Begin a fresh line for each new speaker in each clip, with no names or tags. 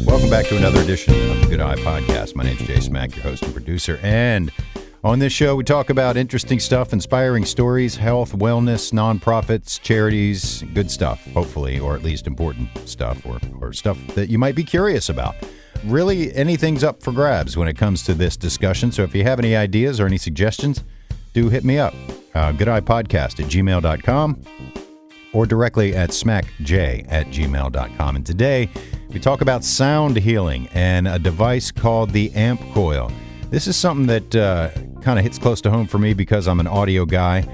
Welcome back to another edition of the Good Eye Podcast. My name's Jay Smack, your host and producer. And on this show, we talk about interesting stuff, inspiring stories, health, wellness, nonprofits, charities, good stuff, hopefully, or at least important stuff, or stuff that you might be curious about. Really, anything's up for grabs when it comes to this discussion. So if you have any ideas or any suggestions, do hit me up. goodeyepodcast@gmail.com or directly at smackj@gmail.com. And today, we talk about sound healing and a device called the AmpCoil. This is something that kind of hits close to home for me because I'm an audio guy.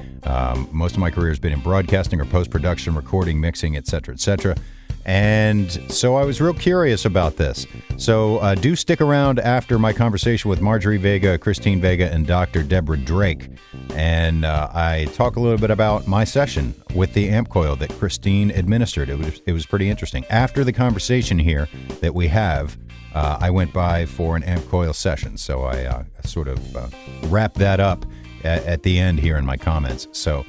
Most of my career has been in broadcasting or post-production, recording, mixing, etc., etc. And so I was real curious about this. So do stick around after my conversation with Marjorie Veiga, Christine Veiga, and Dr. Deborah Drake. And I talk a little bit about my session with the AmpCoil that Christine administered. It was pretty interesting. After the conversation here that we have, I went by for an AmpCoil session. So I sort of wrap that up at the end here in my comments. So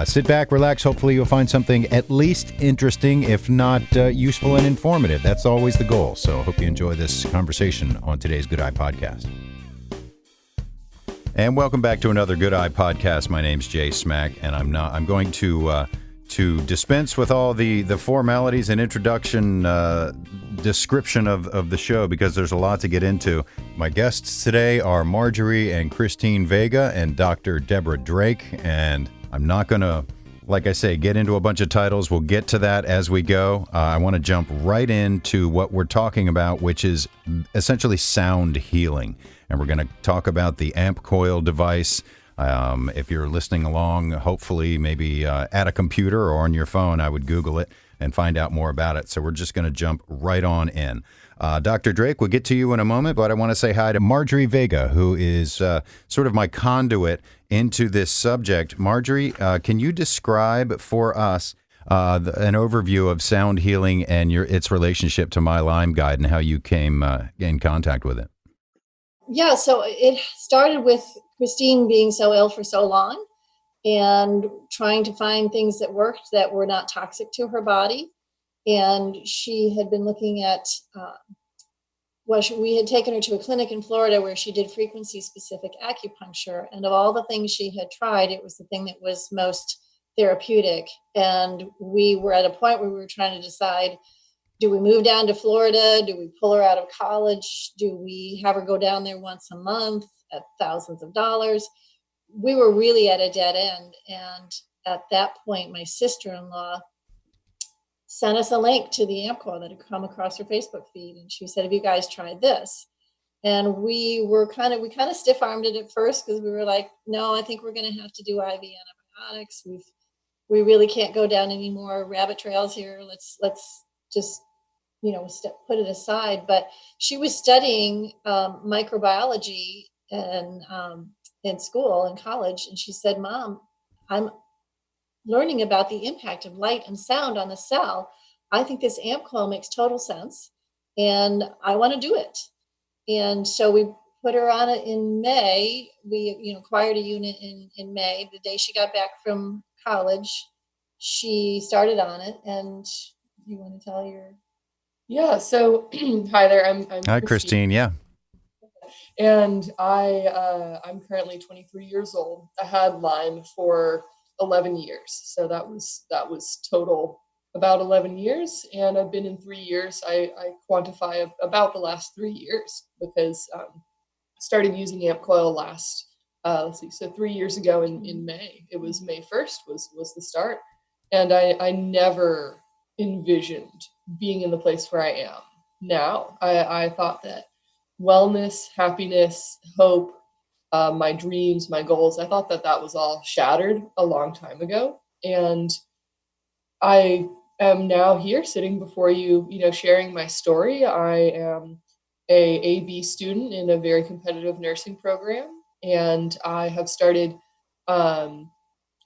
sit back, relax. Hopefully you'll find something at least interesting, if not useful and informative. That's always the goal. So I hope you enjoy this conversation on today's Good Eye Podcast. And welcome back to another Good Eye Podcast. My name's Jay Smack, and I'm going to dispense with all the formalities and introduction description of the show because there's a lot to get into. My guests today are Marjorie and Christine Veiga and Dr. Deborah Drake, and I'm not going to, like I say, get into a bunch of titles. We'll get to that as we go. I want to jump right into what we're talking about, which is essentially sound healing. And we're going to talk about the AmpCoil device. If you're listening along, hopefully maybe at a computer or on your phone, I would Google it and find out more about it. So we're just going to jump right on in. Dr. Drake, we'll get to you in a moment, but I want to say hi to Marjorie Veiga, who is sort of my conduit into this subject. Marjorie, can you describe for us an overview of sound healing and its relationship to MyLymeGuide and how you came in contact with it?
Yeah, so it started with Christine being so ill for so long and trying to find things that worked that were not toxic to her body. And she had been looking at, we had taken her to a clinic in Florida where she did frequency-specific acupuncture. And of all the things she had tried, it was the thing that was most therapeutic. And we were at a point where we were trying to decide, do we move down to Florida? Do we pull her out of college? Do we have her go down there once a month at thousands of dollars? We were really at a dead end. And at that point, my sister-in-law sent us a link to the AmpCoil that had come across her Facebook feed. And she said, have you guys tried this? And we kind of stiff-armed it at first because we were like, no, I think we're going to have to do IV antibiotics. We really can't go down any more rabbit trails here. Let's just put it aside. But she was studying microbiology in school, in college. And she said, Mom, I'm learning about the impact of light and sound on the cell. I think this AmpCoil makes total sense. And I want to do it. And so we put her on it in May. We acquired a unit in May. The day she got back from college, she started on it. And you want to tell your...
Yeah, so hi there. I'm
Hi, Christine. Yeah.
And I'm currently 23 years old. I had Lyme for 11 years. So that was total about 11 years. And I've been in 3 years. I quantify about the last 3 years because I started using AmpCoil last, so 3 years ago in May. It was May 1st was the start. And I never envisioned being in the place where I am now. I thought that wellness, happiness, hope, my dreams, my goals, I thought that was all shattered a long time ago. And I am now here sitting before you, sharing my story. I am a AB student in a very competitive nursing program, and I have started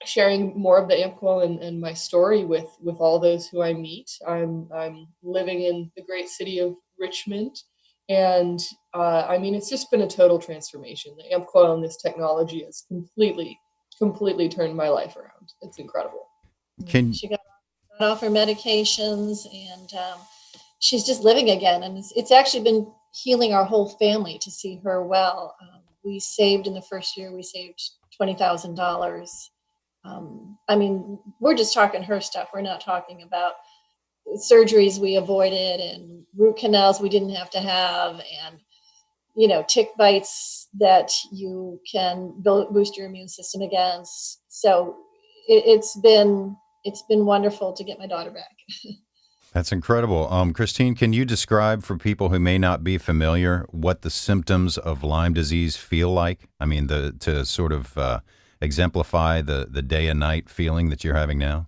sharing more of the AmpCoil and my story with all those who I meet. I'm living in the great city of Richmond, and it's just been a total transformation. The AmpCoil and this technology has completely turned my life around. It's incredible.
Can
She got off her medications, and she's just living again. And it's actually been healing our whole family to see her well. We saved in the first year, we saved $20,000. I mean, we're just talking her stuff. We're not talking about surgeries we avoided and root canals we didn't have to have, and tick bites that you can boost your immune system against. So it's been wonderful to get my daughter back.
That's incredible. Christine, can you describe for people who may not be familiar what the symptoms of Lyme disease feel like? I mean, to sort of exemplify the day and night feeling that you're having now?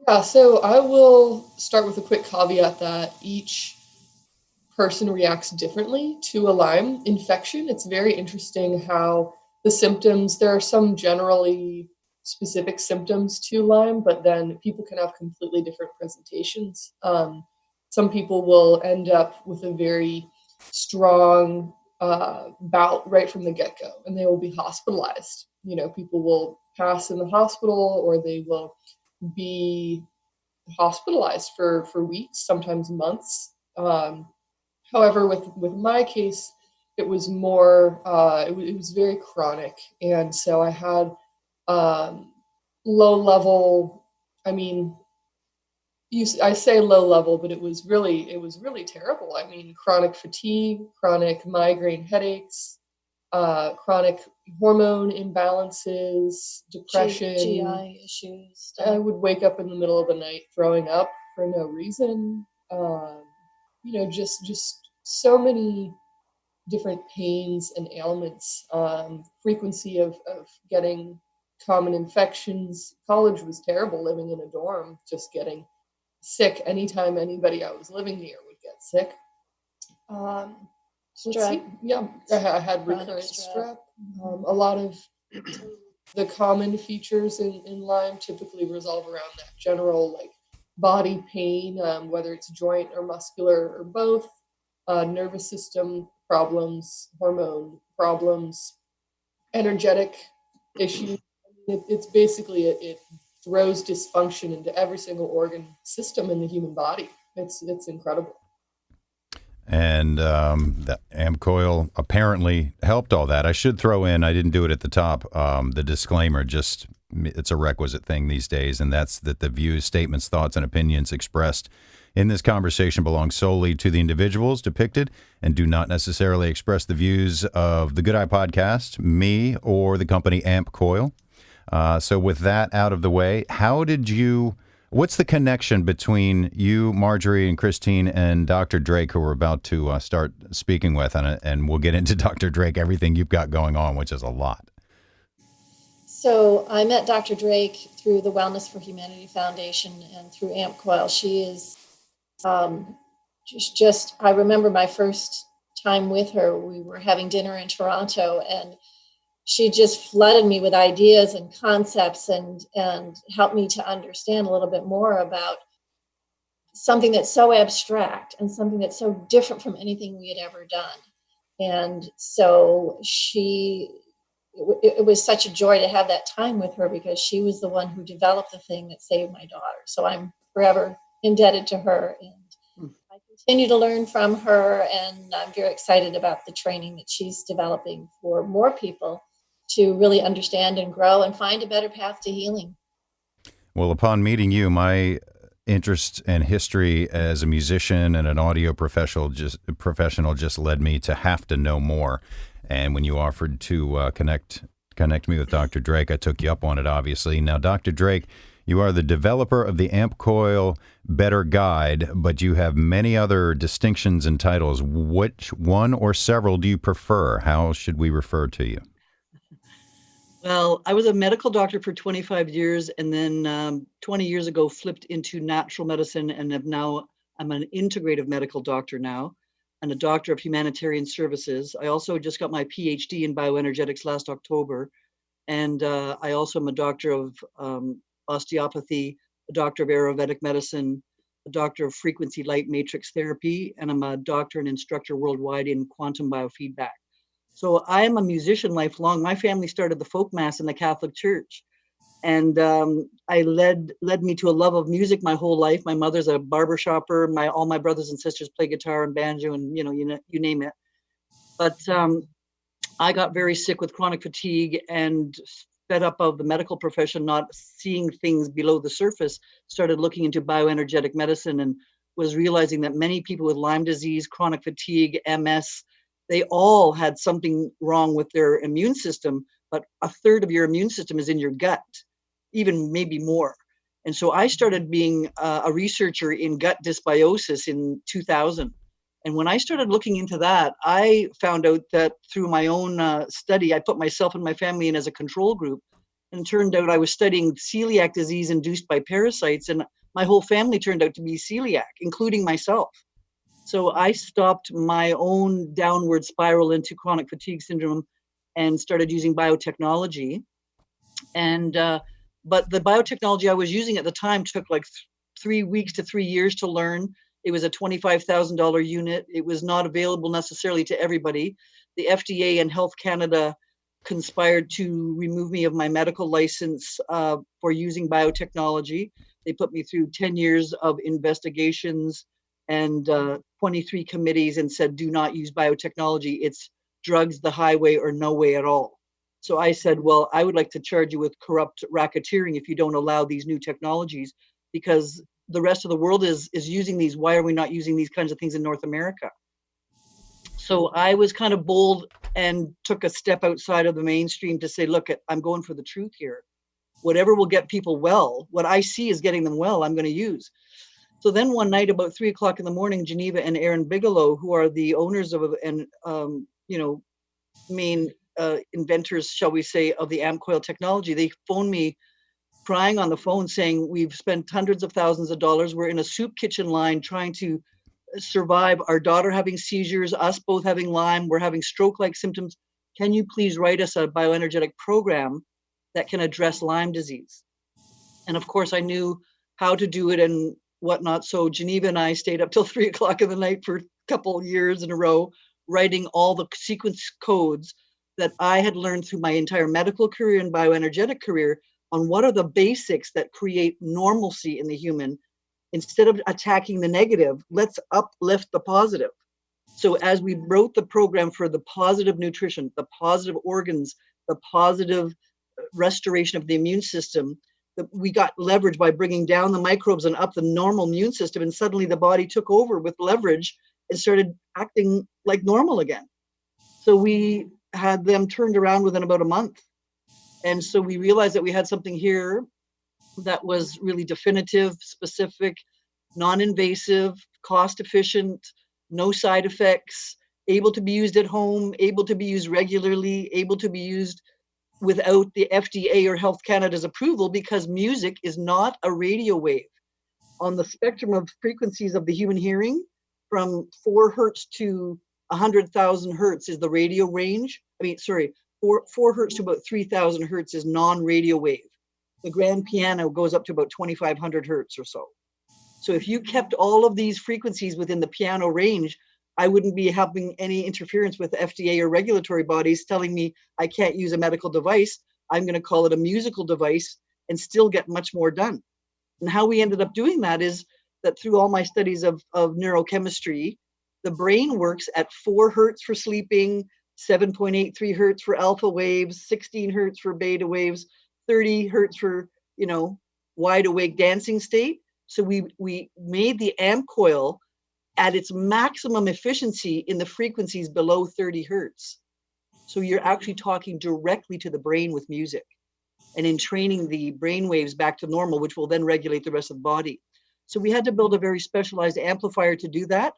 Yeah, so I will start with a quick caveat that each person reacts differently to a Lyme infection. It's very interesting how the symptoms, there are some generally specific symptoms to Lyme, but then people can have completely different presentations. Some people will end up with a very strong bout right from the get-go, and they will be hospitalized. People will pass in the hospital, or they will be hospitalized for weeks, sometimes months. However, with my case, it was more, it was very chronic. And so I had low level, I mean, I say low level, but it was really terrible. I mean, chronic fatigue, chronic migraine headaches, chronic hormone imbalances, depression,
GI issues.
I would wake up in the middle of the night throwing up for no reason. Just so many different pains and ailments. Frequency of getting common infections. College was terrible, living in a dorm, just getting sick anytime anybody I was living near would get sick.
Strep.
Yeah, I had recurrent strep. A lot of the common features in Lyme typically resolve around that general body pain, whether it's joint or muscular or both, nervous system problems, hormone problems, energetic issues. It's basically it throws dysfunction into every single organ system in the human body. It's incredible.
And the AmpCoil apparently helped all that. I should throw in, I didn't do it at the top, the disclaimer, just it's a requisite thing these days, and that's that the views, statements, thoughts, and opinions expressed in this conversation belong solely to the individuals depicted and do not necessarily express the views of the Good Eye Podcast, me, or the company AmpCoil. So with that out of the way, what's the connection between you, Marjorie, and Christine, and Dr. Drake, who we're about to start speaking with? And we'll get into Dr. Drake, everything you've got going on, which is a lot.
So I met Dr. Drake through the Wellness for Humanity Foundation and through AmpCoil. She is I remember my first time with her, we were having dinner in Toronto, and she just flooded me with ideas and concepts and helped me to understand a little bit more about something that's so abstract and something that's so different from anything we had ever done. And so it was such a joy to have that time with her, because she was the one who developed the thing that saved my daughter. So I'm forever indebted to her, and I continue to learn from her, and I'm very excited about the training that she's developing for more people to really understand and grow and find a better path to healing.
Well, upon meeting you, my interest and history as a musician and an audio professional just led me to have to know more. And when you offered to connect me with Dr. Drake, I took you up on it, obviously. Now, Dr. Drake, you are the developer of the AmpCoil Better guide, but you have many other distinctions and titles. Which one or several do you prefer? How should we refer to you?
Well, I was a medical doctor for 25 years, and then 20 years ago flipped into natural medicine, and I'm an integrative medical doctor now, and a doctor of humanitarian services. I also just got my PhD in bioenergetics last October, and I also am a doctor of osteopathy, a doctor of Ayurvedic medicine, a doctor of frequency light matrix therapy, and I'm a doctor and instructor worldwide in quantum biofeedback. So I am a musician lifelong. My family started the folk mass in the Catholic Church. And I led me to a love of music my whole life. My mother's a barber shopper. All my brothers and sisters play guitar and banjo, and you name it. But I got very sick with chronic fatigue and fed up of the medical profession, not seeing things below the surface. Started looking into bioenergetic medicine and was realizing that many people with Lyme disease, chronic fatigue, MS, they all had something wrong with their immune system, but a third of your immune system is in your gut, even maybe more. And so I started being a researcher in gut dysbiosis in 2000. And when I started looking into that, I found out that through my own study, I put myself and my family in as a control group, and turned out I was studying celiac disease induced by parasites, and my whole family turned out to be celiac, including myself. So I stopped my own downward spiral into chronic fatigue syndrome and started using biotechnology. And but the biotechnology I was using at the time took like 3 weeks to 3 years to learn. It was a $25,000 unit. It was not available necessarily to everybody. The FDA and Health Canada conspired to remove me of my medical license for using biotechnology. They put me through 10 years of investigations and 23 committees and said, do not use biotechnology. It's drugs the highway or no way at all. So I said, well, I would like to charge you with corrupt racketeering if you don't allow these new technologies, because the rest of the world is using these. Why are we not using these kinds of things in North America? So I was kind of bold and took a step outside of the mainstream to say, look, I'm going for the truth here. Whatever will get people well, what I see is getting them well, I'm going to use. So then one night about 3 o'clock in the morning, Geneva and Aaron Bigelow, who are the owners of and main inventors, shall we say, of the AmpCoil technology, they phoned me crying on the phone saying, we've spent hundreds of thousands of dollars. We're in a soup kitchen line trying to survive our daughter having seizures, us both having Lyme, we're having stroke-like symptoms. Can you please write us a bioenergetic program that can address Lyme disease? And of course, I knew how to do it and whatnot. So Geneva and I stayed up till 3 o'clock in the night for a couple of years in a row, writing all the sequence codes that I had learned through my entire medical career and bioenergetic career on what are the basics that create normalcy in the human. Instead of attacking the negative, let's uplift the positive. So as we wrote the program for the positive nutrition, the positive organs, the positive restoration of the immune system, we got leverage by bringing down the microbes and up the normal immune system. And suddenly the body took over with leverage and started acting like normal again. So we had them turned around within about a month. And so we realized that we had something here that was really definitive, specific, non-invasive, cost-efficient, no side effects, able to be used at home, able to be used regularly, able to be used without the FDA or Health Canada's approval, because music is not a radio wave. On the spectrum of frequencies of the human hearing, from 4 hertz to 100,000 hertz is the radio range. 4 hertz to about 3,000 hertz is non-radio wave. The grand piano goes up to about 2,500 hertz or so. So if you kept all of these frequencies within the piano range, I wouldn't be having any interference with FDA or regulatory bodies telling me I can't use a medical device. I'm going to call it a musical device and still get much more done. And how we ended up doing that is that through all my studies of neurochemistry, the brain works at 4 hertz for sleeping, 7.83 hertz for alpha waves, 16 hertz for beta waves, 30 hertz for, wide awake dancing state. So we made the AmpCoil at its maximum efficiency in the frequencies below 30 hertz. So you're actually talking directly to the brain with music and in training the brain waves back to normal, which will then regulate the rest of the body. So we had to build a very specialized amplifier to do that.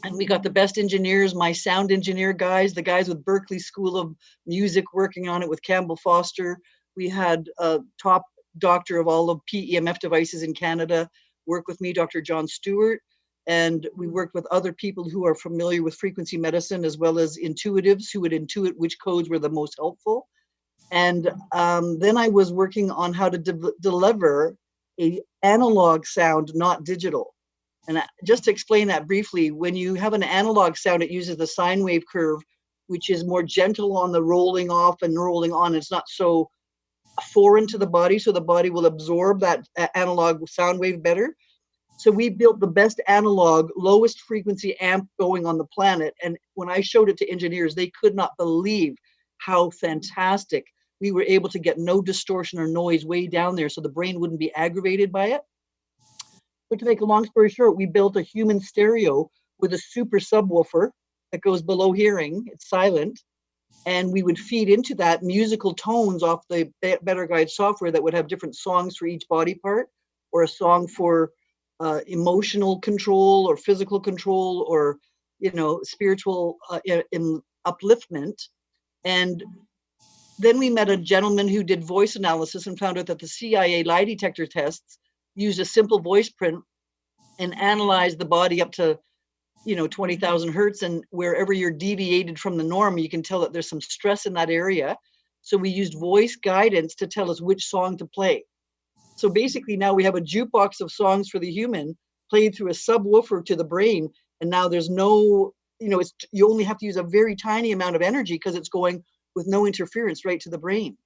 And we got the best engineers, my sound engineer guys, the guys with Berklee School of Music working on it with Campbell Foster. We had a top doctor of all of PEMF devices in Canada work with me, Dr. John Stewart. And we worked with other people who are familiar with frequency medicine, as well as intuitives who would intuit which codes were the most helpful. And then I was working on how to deliver an analog sound, not digital. And just to explain that briefly, when you have an analog sound, it uses the sine wave curve, which is more gentle on the rolling off and rolling on. It's not so foreign to the body, so the body will absorb that analog sound wave better. So we built the best analog, lowest frequency amp going on the planet. And when I showed it to engineers, they could not believe how fantastic we were able to get no distortion or noise way down there, so the brain wouldn't be aggravated by it. But to make a long story short, we built a human stereo with a super subwoofer that goes below hearing. It's silent. And we would feed into that musical tones off the BetterGuide software that would have different songs for each body part, or a song for emotional control or physical control, or, you know, spiritual upliftment. And then we met a gentleman who did voice analysis and found out that the CIA lie detector tests used a simple voice print and analyzed the body up to, you know, 20,000 hertz. And wherever you're deviated from the norm, you can tell that there's some stress in that area. So we used voice guidance to tell us which song to play. So basically now we have a jukebox of songs for the human played through a subwoofer to the brain. And now there's no, you know, you only have to use a very tiny amount of energy because it's going with no interference right to the brain.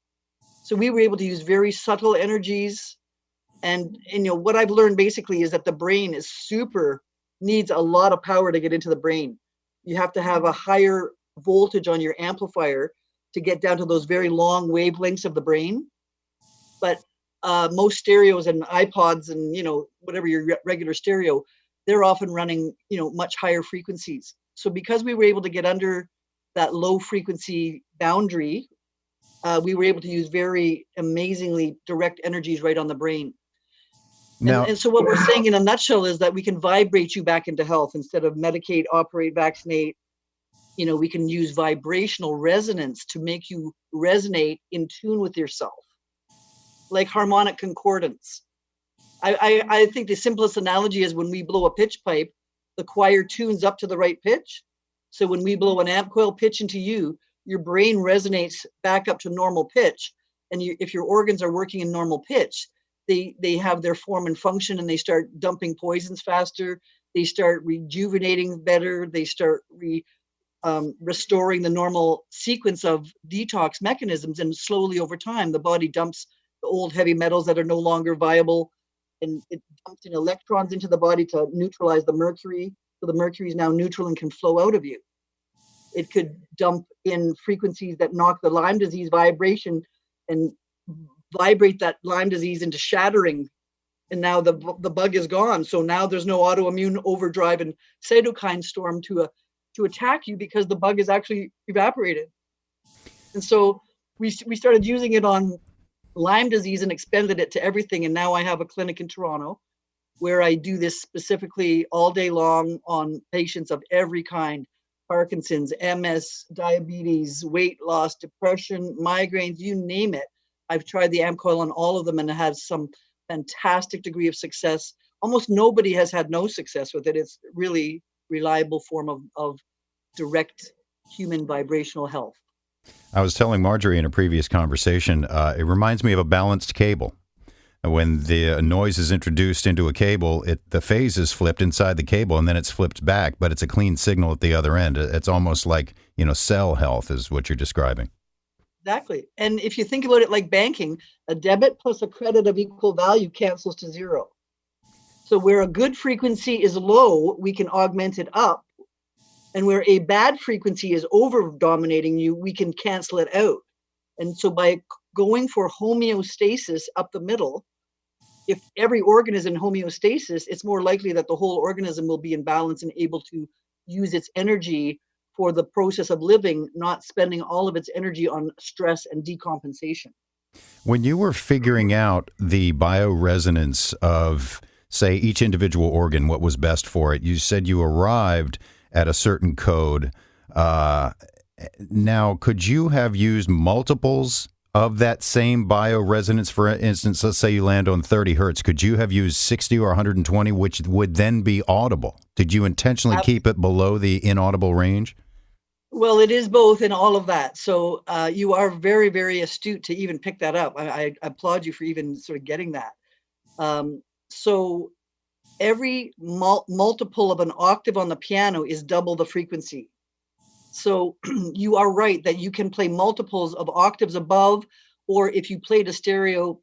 So we were able to use very subtle energies. And you know, what I've learned basically is that the brain is needs a lot of power to get into the brain. You have to have a higher voltage on your amplifier to get down to those very long wavelengths of the brain. But most stereos and iPods and, you know, whatever your regular stereo, they're often running, you know, much higher frequencies. So because we were able to get under that low frequency boundary, we were able to use very amazingly direct energies right on the brain.
Now,
and so what we're saying in a nutshell is that we can vibrate you back into health instead of medicate, operate, vaccinate. You know, we can use vibrational resonance to make you resonate in tune with yourself, like harmonic concordance. I think the simplest analogy is when we blow a pitch pipe, the choir tunes up to the right pitch. So when we blow an AmpCoil pitch into you, your brain resonates back up to normal pitch. And if your organs are working in normal pitch, they have their form and function, and they start dumping poisons faster. They start rejuvenating better. They start restoring the normal sequence of detox mechanisms. And slowly over time, the body dumps the old heavy metals that are no longer viable, and it dumps in electrons into the body to neutralize the mercury. So the mercury is now neutral and can flow out of you. It could dump in frequencies that knock the Lyme disease vibration and vibrate that Lyme disease into shattering. And now the bug is gone. So now there's no autoimmune overdrive and cytokine storm to attack you because the bug is actually evaporated. And so we started using it on Lyme disease and expanded it to everything. And now I have a clinic in Toronto where I do this specifically all day long on patients of every kind: Parkinson's, MS, diabetes, weight loss, depression, migraines, you name it. I've tried the AmpCoil on all of them, and it has some fantastic degree of success. Almost nobody has had no success with it. It's really reliable form of direct human vibrational health.
I was telling Marjorie in a previous conversation, it reminds me of a balanced cable. When the noise is introduced into a cable, the phase is flipped inside the cable, and then it's flipped back, but it's a clean signal at the other end. It's almost like, you know, cell health is what you're describing.
Exactly. And if you think about it like banking, a debit plus a credit of equal value cancels to zero. So where a good frequency is low, we can augment it up. And where a bad frequency is over dominating you, we can cancel it out. And so by going for homeostasis up the middle, if every organ is in homeostasis, it's more likely that the whole organism will be in balance and able to use its energy for the process of living, not spending all of its energy on stress and decompensation.
When you were figuring out the bioresonance of, say, each individual organ, what was best for it, you said you arrived at a certain code. Now, could you have used multiples of that same bioresonance? For instance, let's say you land on 30 hertz. Could you have used 60 or 120, which would then be audible? Did you intentionally keep it below the inaudible range?
Well, it is both in all of that. So you are very, very astute to even pick that up. I applaud you for even sort of getting that. So every multiple of an octave on the piano is double the frequency. So you are right that you can play multiples of octaves above or if you played a stereo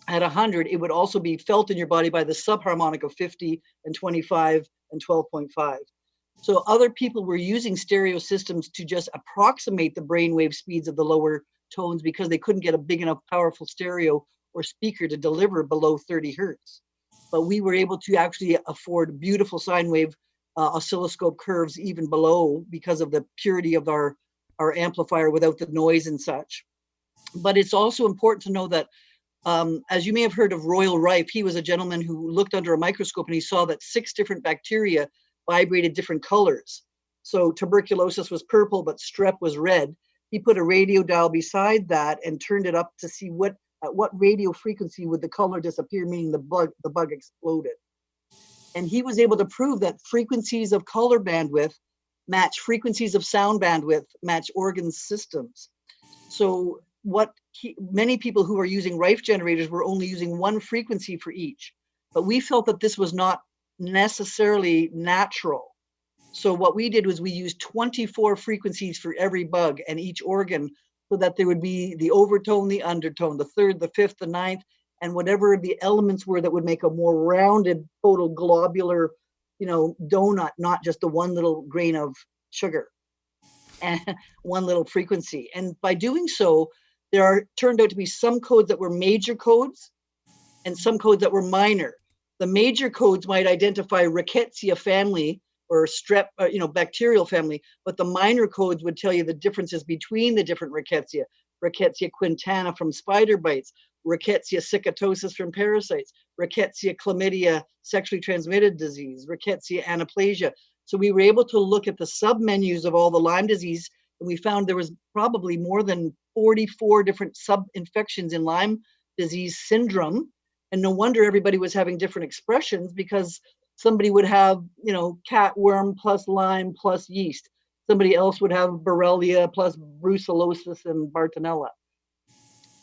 at 100, it would also be felt in your body by the subharmonic of 50 and 25 and 12.5. So other people were using stereo systems to just approximate the brainwave speeds of the lower tones because they couldn't get a big enough powerful stereo or speaker to deliver below 30 hertz. But we were able to actually afford beautiful sine wave oscilloscope curves even below because of the purity of our amplifier without the noise and such. But it's also important to know that, as you may have heard of Royal Rife, he was a gentleman who looked under a microscope and he saw that 6 different bacteria vibrated different colors. So tuberculosis was purple, but strep was red. He put a radio dial beside that and turned it up to see at what radio frequency would the color disappear, meaning the bug exploded. And he was able to prove that frequencies of color bandwidth match frequencies of sound bandwidth, match organ systems. So many people who are using Rife generators were only using one frequency for each, but we felt that this was not necessarily natural. So what we did was we used 24 frequencies for every bug and each organ, so that there would be the overtone, the undertone, the third, the fifth, the ninth, and whatever the elements were that would make a more rounded photoglobular, donut, not just the one little grain of sugar and one little frequency. And by doing so, turned out to be some codes that were major codes and some codes that were minor. The major codes might identify Rickettsia family or strep, bacterial family, but the minor codes would tell you the differences between the different Rickettsia. Rickettsia quintana from spider bites, Rickettsia cicatosis from parasites, Rickettsia chlamydia sexually transmitted disease, Rickettsia anaplasia. So we were able to look at the submenus of all the Lyme disease, and we found there was probably more than 44 different sub-infections in Lyme disease syndrome. And no wonder everybody was having different expressions, because somebody would have, catworm plus Lyme plus yeast. Somebody else would have Borrelia plus brucellosis and Bartonella.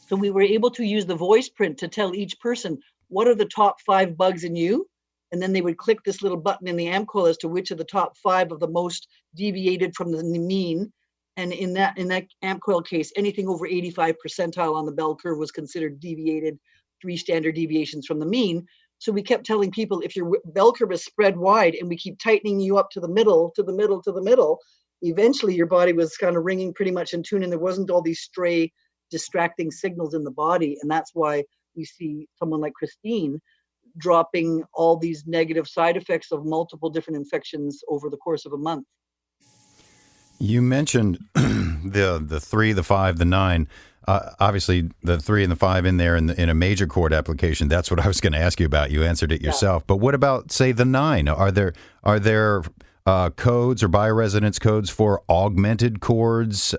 So we were able to use the voice print to tell each person, what are the top 5 bugs in you? And then they would click this little button in the AmpCoil as to which of the top 5 of the most deviated from the mean. And in that AmpCoil case, anything over 85 percentile on the bell curve was considered deviated, 3 standard deviations from the mean. So we kept telling people, if your bell curve is spread wide and we keep tightening you up to the middle, eventually your body was kind of ringing pretty much in tune, and there wasn't all these stray distracting signals in the body. And that's why we see someone like Christine dropping all these negative side effects of multiple different infections over the course of a month.
You mentioned the 3, the 5, the 9. Obviously, the 3 and the 5 in there in a major chord application. That's what I was going to ask you about. You answered it yourself. Yeah. But what about, say, the 9? Are there codes or bioresonance codes for augmented chords,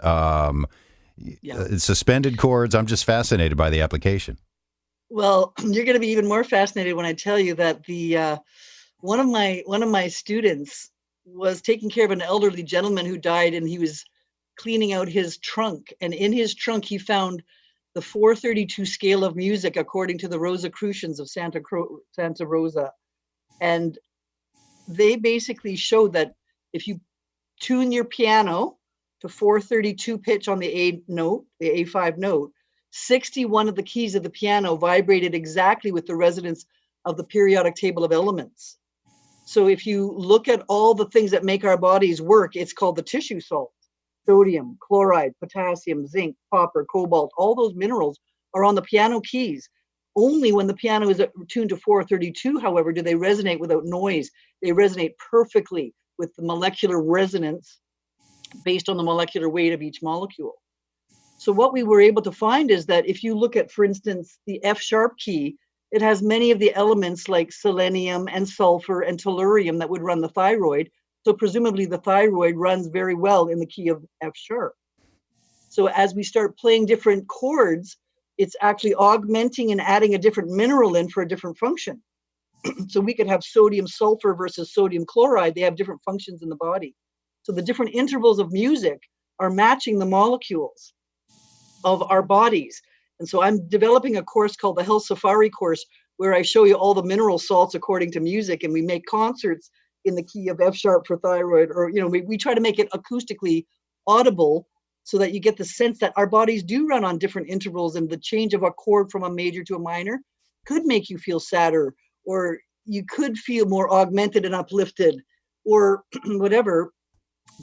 suspended chords? I'm just fascinated by the application.
Well, you're going to be even more fascinated when I tell you that the one of my students was taking care of an elderly gentleman who died, and he was cleaning out his trunk. And in his trunk, he found the 432 scale of music according to the Rosicrucians of Santa Rosa. And they basically showed that if you tune your piano to 432 pitch on the A note, the A5 note, 61 of the keys of the piano vibrated exactly with the resonance of the periodic table of elements. So if you look at all the things that make our bodies work, it's called the tissue salt. Sodium, chloride, potassium, zinc, copper, cobalt, all those minerals are on the piano keys. Only when the piano is tuned to 432, however, do they resonate without noise. They resonate perfectly with the molecular resonance based on the molecular weight of each molecule. So what we were able to find is that if you look at, for instance, the F sharp key, it has many of the elements like selenium and sulfur and tellurium that would run the thyroid. So presumably the thyroid runs very well in the key of F sharp. So as we start playing different chords, it's actually augmenting and adding a different mineral in for a different function. So we could have sodium sulfur versus sodium chloride. They have different functions in the body. So the different intervals of music are matching the molecules of our bodies. And so I'm developing a course called the Health Safari course, where I show you all the mineral salts according to music, and we make concerts in the key of F sharp for thyroid, or we try to make it acoustically audible so that you get the sense that our bodies do run on different intervals, and the change of a chord from a major to a minor could make you feel sadder, or you could feel more augmented and uplifted, or whatever.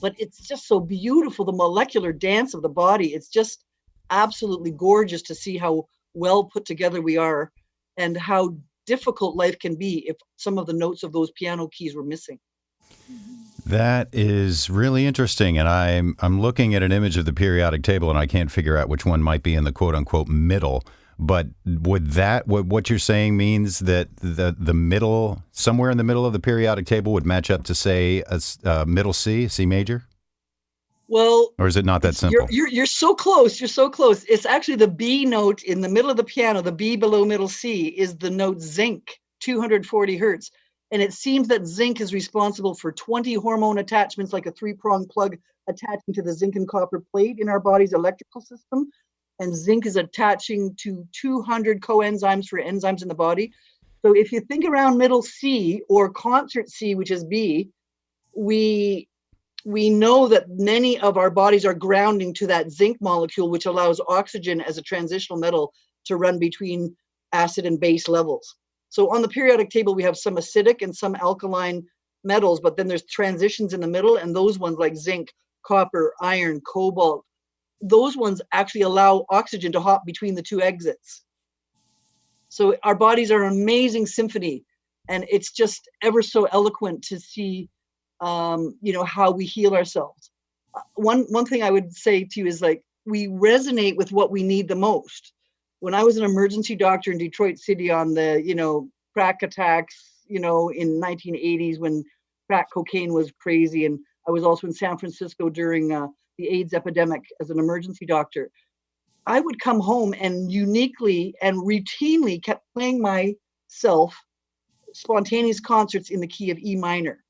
But it's just so beautiful, the molecular dance of the body. It's just absolutely gorgeous to see how well put together we are, and how difficult life can be if some of the notes of those piano keys were missing.
That is really interesting, and I'm looking at an image of the periodic table, and I can't figure out which one might be in the quote unquote middle. But would that what you're saying means that the middle, somewhere in the middle of the periodic table, would match up to, say, a middle C major?
Well,
or is it not that simple?
You're so close. You're so close. It's actually the B note in the middle of the piano. The B below middle C is the note zinc, 240 hertz. And it seems that zinc is responsible for 20 hormone attachments, like a 3-prong plug attaching to the zinc and copper plate in our body's electrical system. And zinc is attaching to 200 coenzymes for enzymes in the body. So if you think around middle C or concert C, which is B, we know that many of our bodies are grounding to that zinc molecule, which allows oxygen as a transitional metal to run between acid and base levels. So on the periodic table, we have some acidic and some alkaline metals, but then there's transitions in the middle, and those ones like zinc, copper, iron, cobalt, those ones actually allow oxygen to hop between the two exits. So our bodies are an amazing symphony, and it's just ever so eloquent to see, how we heal ourselves. One thing I would say to you is, like, we resonate with what we need the most. When I was an emergency doctor in Detroit City on the, crack attacks, in 1980s when crack cocaine was crazy, and I was also in San Francisco during the AIDS epidemic as an emergency doctor, I would come home and uniquely and routinely kept playing myself spontaneous concerts in the key of E minor.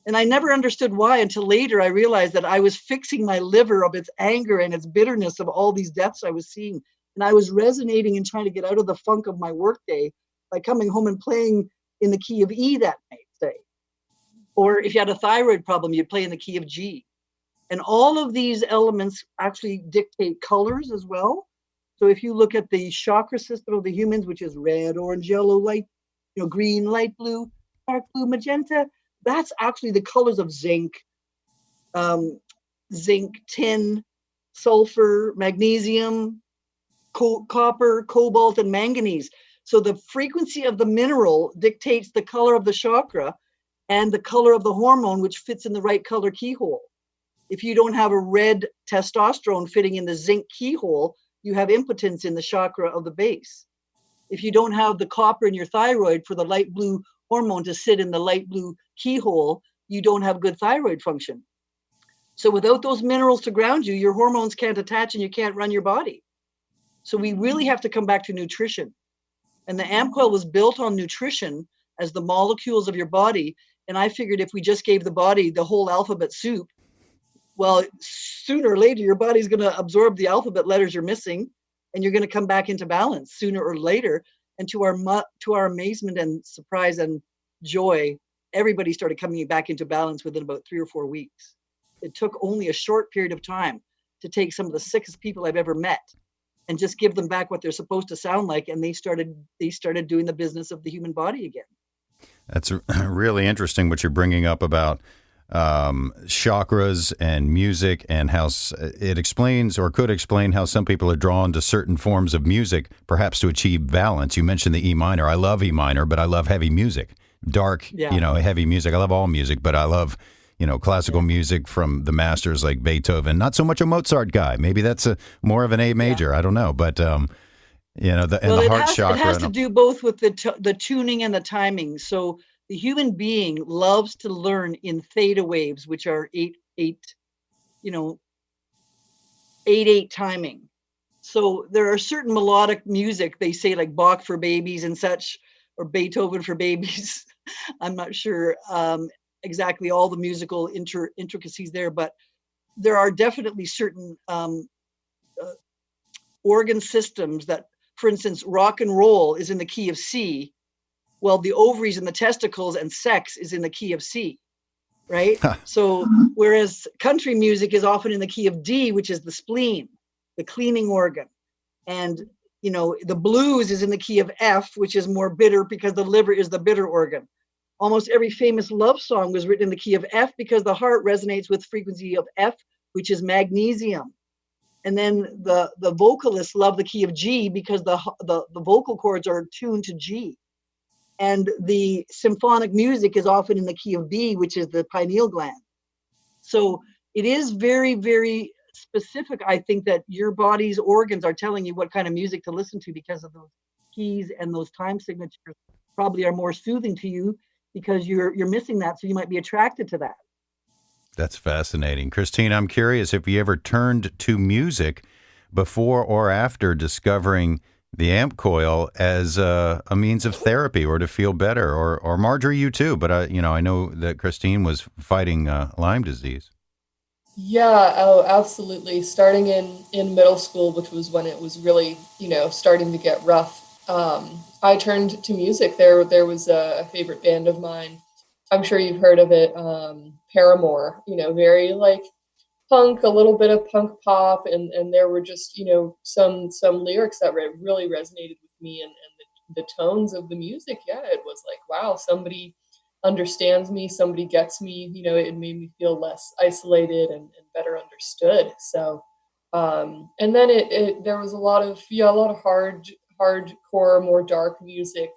And I never understood why until later I realized that I was fixing my liver of its anger and its bitterness of all these deaths I was seeing. And I was resonating and trying to get out of the funk of my workday by coming home and playing in the key of E that night, say. Or if you had a thyroid problem, you'd play in the key of G. And all of these elements actually dictate colors as well. So if you look at the chakra system of the humans, which is red, orange, yellow, light, green, light blue, dark blue, magenta, that's actually the colors of zinc, tin, sulfur, magnesium, copper, cobalt, and manganese. So the frequency of the mineral dictates the color of the chakra and the color of the hormone, which fits in the right color keyhole. If you don't have a red testosterone fitting in the zinc keyhole, you have impotence in the chakra of the base. If you don't have the copper in your thyroid for the light blue hormone to sit in the light blue keyhole, you don't have good thyroid function. So without those minerals to ground you, your hormones can't attach and you can't run your body. So we really have to come back to nutrition. And the AmpCoil was built on nutrition as the molecules of your body. And I figured if we just gave the body the whole alphabet soup, well, sooner or later, your body's going to absorb the alphabet letters you're missing, and you're going to come back into balance sooner or later. And to our amazement and surprise and joy, everybody started coming back into balance within about 3 or 4 weeks. It took only a short period of time to take some of the sickest people I've ever met and just give them back what they're supposed to sound like, and they started doing the business of the human body again.
That's really interesting what you're bringing up about chakras and music, and how it explains, or could explain, how some people are drawn to certain forms of music, perhaps to achieve balance. You mentioned the E minor. I love E minor, but I love heavy music, dark, heavy music. I love all music, but I love, classical music from the masters like Beethoven. Not so much a Mozart guy. Maybe that's more of an A major. I don't know, but the heart chakra. It has
to do both with the tuning and the timing. So the human being loves to learn in theta waves, which are 8/8 timing. So there are certain melodic music, they say, like Bach for babies and such, or Beethoven for babies. I'm not sure exactly all the musical intricacies there, but there are definitely certain organ systems that, for instance, rock and roll is in the key of C. Well, the ovaries and the testicles and sex is in the key of C. right? So whereas country music is often in the key of D, which is the spleen, the cleaning organ. And, you know, the blues is in the key of F, which is more bitter because the liver is the bitter organ. Almost every famous love song was written in the key of F because the heart resonates with frequency of F, which is magnesium. And then the vocalists love the key of G because the vocal cords are tuned to G. And the symphonic music is often in the key of B, which is the pineal gland. So it is very, very specific. I think that your body's organs are telling you what kind of music to listen to because of those keys, and those time signatures probably are more soothing to you because you're missing that. So you might be attracted to that.
That's fascinating. Christine, I'm curious if you ever turned to music before or after discovering the AmpCoil as a means of therapy or to feel better, or Marjorie, you too. But I know that Christine was fighting Lyme disease.
Yeah, oh, absolutely. Starting in middle school, which was when it was really, starting to get rough, I turned to music. There was a favorite band of mine. I'm sure you've heard of it, Paramore. Very like punk, a little bit of punk pop, and there were just some lyrics that really resonated with me, and the tones of the music. Yeah, it was like, wow, somebody understands me, somebody gets me. It made me feel less isolated and better understood. So and then there was a lot of hardcore, more dark music.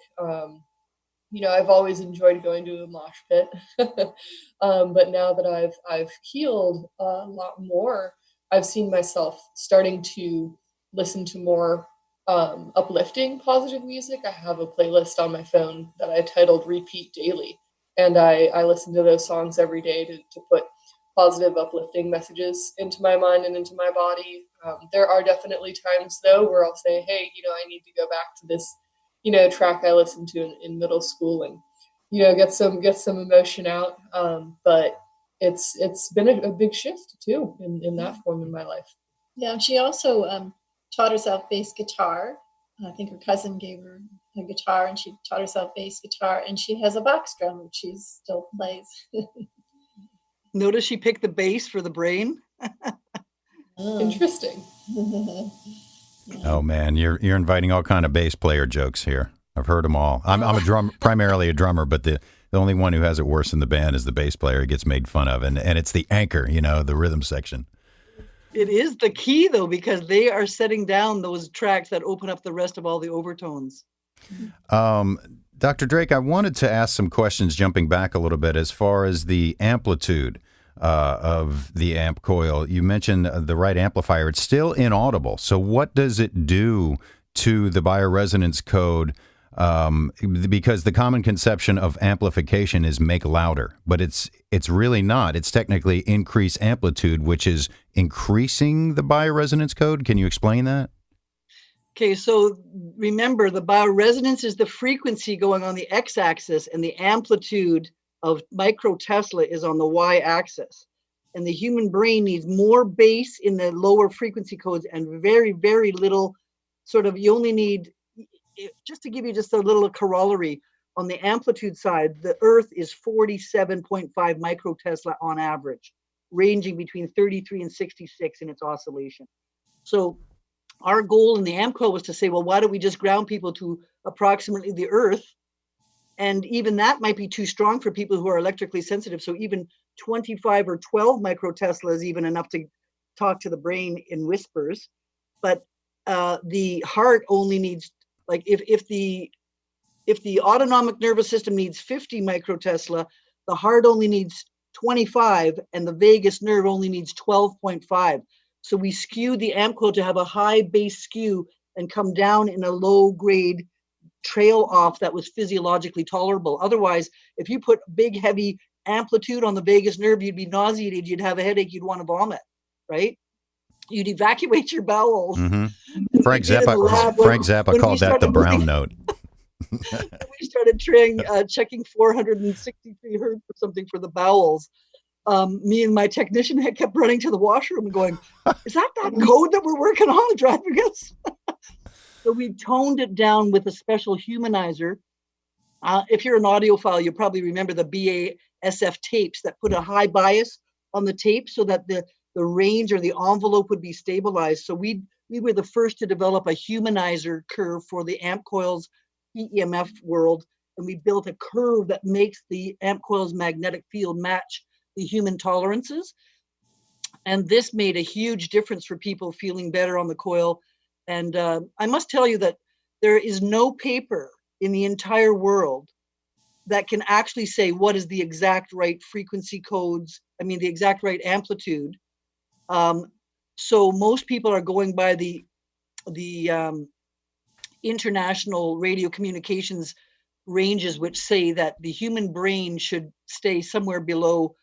I've always enjoyed going to a mosh pit, but now that I've healed a lot more, I've seen myself starting to listen to more uplifting, positive music. I have a playlist on my phone that I titled Repeat Daily, and I listen to those songs every day to put positive, uplifting messages into my mind and into my body. There are definitely times, though, where I'll say, hey, I need to go back to this track I listened to in middle school and, get some emotion out. But it's been a big shift too in that form in my life.
Yeah. She also taught herself bass guitar. I think her cousin gave her a guitar, and she taught herself bass guitar, and she has a box drum which she still plays.
Notice she picked the bass for the brain.
Interesting.
Oh man, you're inviting all kind of bass player jokes here. I've heard them all. I'm a primarily a drummer, but the only one who has it worse in the band is the bass player. He gets made fun of, and it's the anchor, the rhythm section.
It is the key though, because they are setting down those tracks that open up the rest of all the overtones.
Dr. Drake, I wanted to ask some questions, jumping back a little bit, as far as the amplitude of the AmpCoil. You mentioned the right amplifier. It's still inaudible. So what does it do to the bioresonance code? Because the common conception of amplification is make louder, but it's really not. It's technically increase amplitude, which is increasing the bioresonance code. Can you explain that?
Okay, so remember, the bioresonance is the frequency going on the x-axis, and the amplitude of microtesla is on the y-axis. And the human brain needs more bass in the lower frequency codes and very, very little you only need, just to give you just a little corollary, on the amplitude side, the Earth is 47.5 microtesla on average, ranging between 33 and 66 in its oscillation. So our goal in the AmpCoil was to say, well, why don't we just ground people to approximately the Earth? And even that might be too strong for people who are electrically sensitive. So even 25 or 12 microtesla is even enough to talk to the brain in whispers. But the heart only needs, like if the autonomic nervous system needs 50 microtesla, the heart only needs 25, and the vagus nerve only needs 12.5. So we skew the AmpCoil to have a high base skew and come down in a low grade trail off that was physiologically tolerable. Otherwise, if you put big, heavy amplitude on the vagus nerve, you'd be nauseated, you'd have a headache, you'd want to vomit, right? You'd evacuate your bowels.
Mm-hmm. Frank Zappa called that the brown note.
We started checking 463 hertz or something for the bowels. Me and my technician had kept running to the washroom and going, is that code that we're working on driving us? So we toned it down with a special humanizer If you're an audiophile, you probably remember the BASF tapes that put a high bias on the tape so that the range or the envelope would be stabilized. So we were the first to develop a humanizer curve for the AmpCoil's EMF world. And we built a curve that makes the AmpCoil's magnetic field match the human tolerances. And this made a huge difference for people feeling better on the coil. And I must tell you that there is no paper in the entire world that can actually say what is the exact right frequency codes, the exact right amplitude. So most people are going by the international radio communications ranges, which say that the human brain should stay somewhere below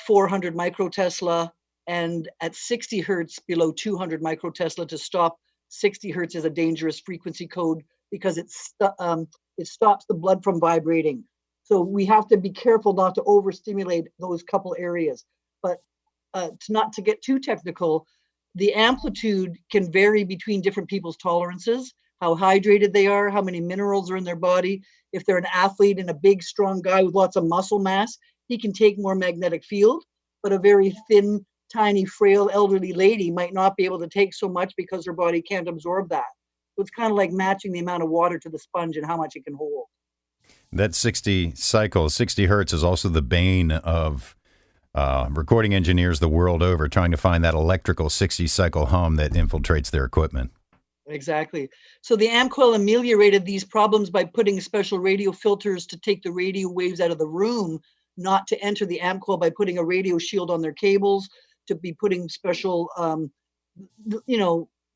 400 microtesla, and at 60 hertz below 200 microtesla. To stop 60 hertz is a dangerous frequency code because it stops the blood from vibrating. So we have to be careful not to overstimulate those couple areas. But not to get too technical, the amplitude can vary between different people's tolerances, how hydrated they are, how many minerals are in their body. If they're an athlete and a big, strong guy with lots of muscle mass, he can take more magnetic field, but a very thin, tiny, frail, elderly lady might not be able to take so much because her body can't absorb that. So it's kind of like matching the amount of water to the sponge and how much it can hold.
That 60 cycles, 60 hertz is also the bane of recording engineers the world over, trying to find that electrical 60 cycle hum that infiltrates their equipment.
Exactly. So the AmpCoil ameliorated these problems by putting special radio filters to take the radio waves out of the room, not to enter the AmpCoil, by putting a radio shield on their cables, to be putting special,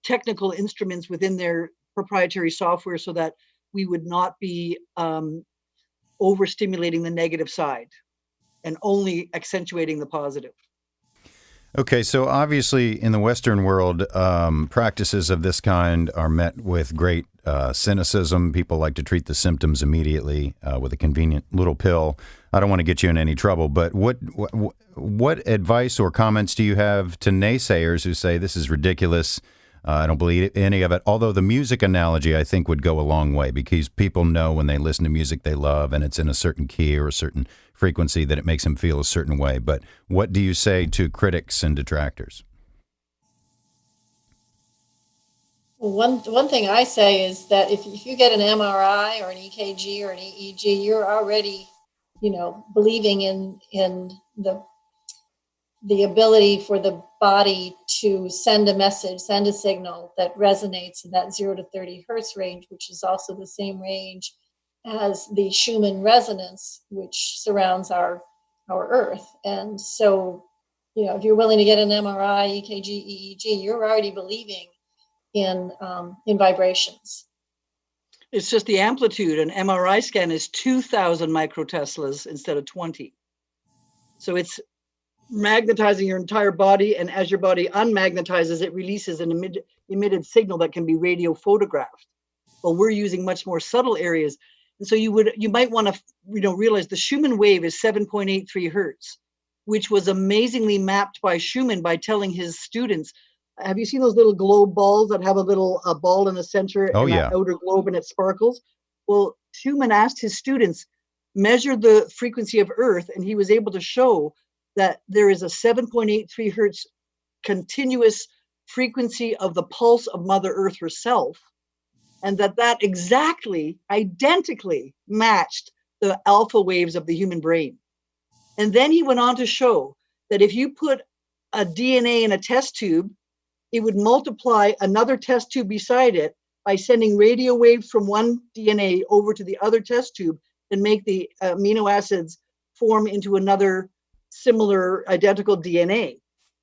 technical instruments within their proprietary software so that we would not be overstimulating the negative side and only accentuating the positive.
Okay, so obviously in the Western world, practices of this kind are met with great cynicism. People like to treat the symptoms immediately with a convenient little pill. I don't want to get you in any trouble, but what advice or comments do you have to naysayers who say this is ridiculous? I don't believe any of it, although the music analogy, I think, would go a long way because people know when they listen to music they love and it's in a certain key or a certain frequency that it makes them feel a certain way. But what do you say to critics and detractors?
Well, one thing I say is that if you get an MRI or an EKG or an EEG, you're already, believing in the ability for the body to send a message, send a signal that resonates in that 0 to 30 hertz range, which is also the same range as the Schumann resonance, which surrounds our Earth. And so, if you're willing to get an MRI, EKG, EEG, you're already believing in vibrations.
It's just the amplitude. An MRI scan is 2,000 microteslas instead of 20. So it's magnetizing your entire body, and as your body unmagnetizes, it releases an emitted signal that can be radio photographed. But we're using much more subtle areas. And so you might want to realize the Schumann wave is 7.83 hertz, which was amazingly mapped by Schumann by telling his students. Have you seen those little globe balls that have a little ball in the center and an outer globe and it sparkles? Well, Schumann asked his students, measure the frequency of Earth, and he was able to show that there is a 7.83 hertz continuous frequency of the pulse of Mother Earth herself, and that identically matched the alpha waves of the human brain. And then he went on to show that if you put a DNA in a test tube, it would multiply another test tube beside it by sending radio waves from one DNA over to the other test tube and make the amino acids form into another similar identical DNA.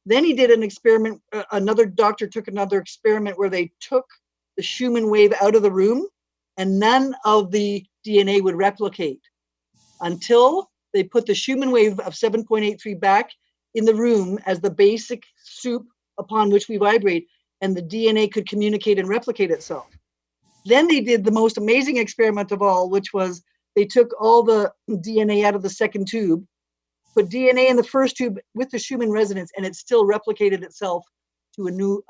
Then he did an experiment. Another doctor took another experiment where they took the Schumann wave out of the room and none of the DNA would replicate until they put the Schumann wave of 7.83 back in the room as the basic soup upon which we vibrate, and the DNA could communicate and replicate itself. Then they did the most amazing experiment of all, which was they took all the DNA out of the second tube, put DNA in the first tube with the Schumann resonance, and it still replicated itself to a new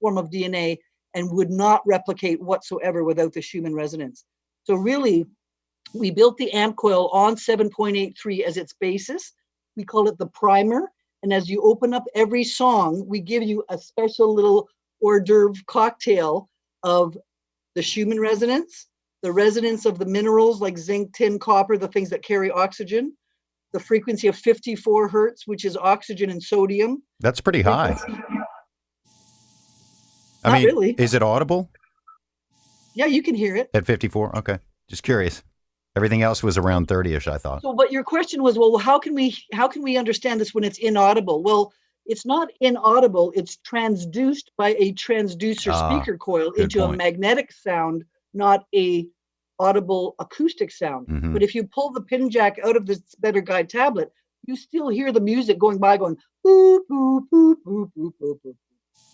form of DNA and would not replicate whatsoever without the Schumann resonance. So really, We built the AmpCoil on 7.83 as its basis. We call it the primer. And as you open up every song, we give you a special little hors d'oeuvre cocktail of the Schumann resonance, the resonance of the minerals like zinc, tin, copper, the things that carry oxygen, the frequency of 54 hertz, which is oxygen and sodium.
That's pretty high. I
Not
mean,
really.
is it audible
Yeah, you can hear it.
at 54? Okay. Just curious. Everything else was around 30-ish, I thought.
So, but your question was, well, how can we understand this when it's inaudible? Well, it's not inaudible. It's transduced by a transducer speaker coil into a magnetic sound, not a audible acoustic sound.
Mm-hmm.
But if you pull the pin jack out of this Better Guide tablet, you still hear the music going by, going boop boop boop boop boop boop boop.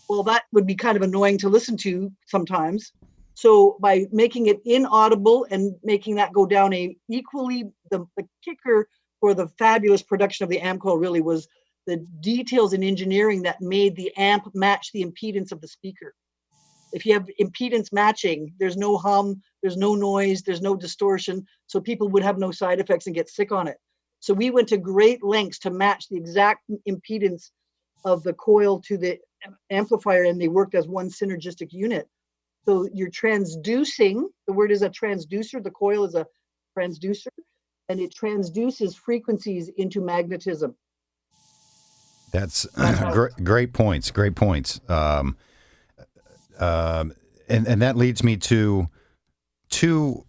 Well, that would be kind of annoying to listen to sometimes. So by making it inaudible and making that go down equally, the kicker for the fabulous production of the AmpCoil really was the details in engineering that made the amp match the impedance of the speaker. If you have impedance matching, there's no hum, there's no noise, there's no distortion, so people would have no side effects and get sick on it. So we went to great lengths to match the exact impedance of the coil to the amplifier, and they worked as one synergistic unit. So you're transducing, the word is a transducer, the coil is a transducer, and it transduces frequencies into magnetism.
That's great points. Great points. And that leads me to two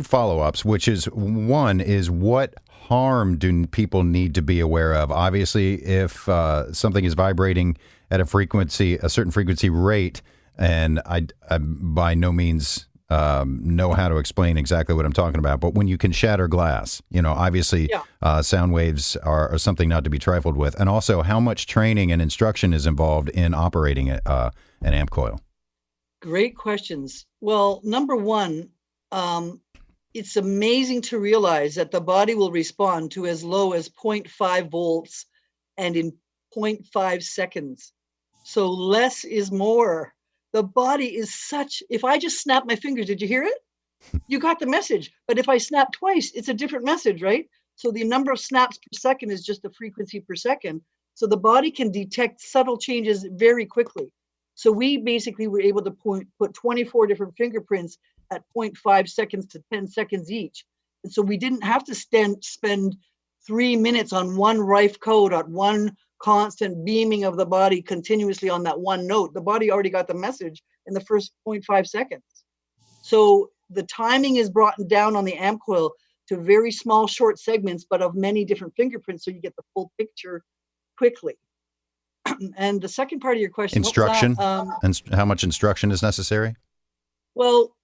follow-ups, which is, one is, what harm do people need to be aware of? Obviously, if something is vibrating at a certain frequency rate, and I by no means know how to explain exactly what I'm talking about, but when you can shatter glass, obviously sound waves are something not to be trifled with. And also, how much training and instruction is involved in operating an AmpCoil?
Great questions. Well, number one, it's amazing to realize that the body will respond to as low as 0.5 volts and in 0.5 seconds. So less is more. The body is if I just snap my fingers, did you hear it? You got the message. But if I snap twice, it's a different message, right? So the number of snaps per second is just the frequency per second. So the body can detect subtle changes very quickly. So we basically were able to put 24 different fingerprints at 0.5 seconds to 10 seconds each. And so we didn't have to spend 3 minutes on one rife code, on one constant beaming of the body continuously on that one note. The body already got the message in the first 0.5 seconds. So the timing is brought down on the AmpCoil to very small, short segments, but of many different fingerprints, so you get the full picture quickly. And the second part of your question,
instruction, and how much instruction is necessary?
Well,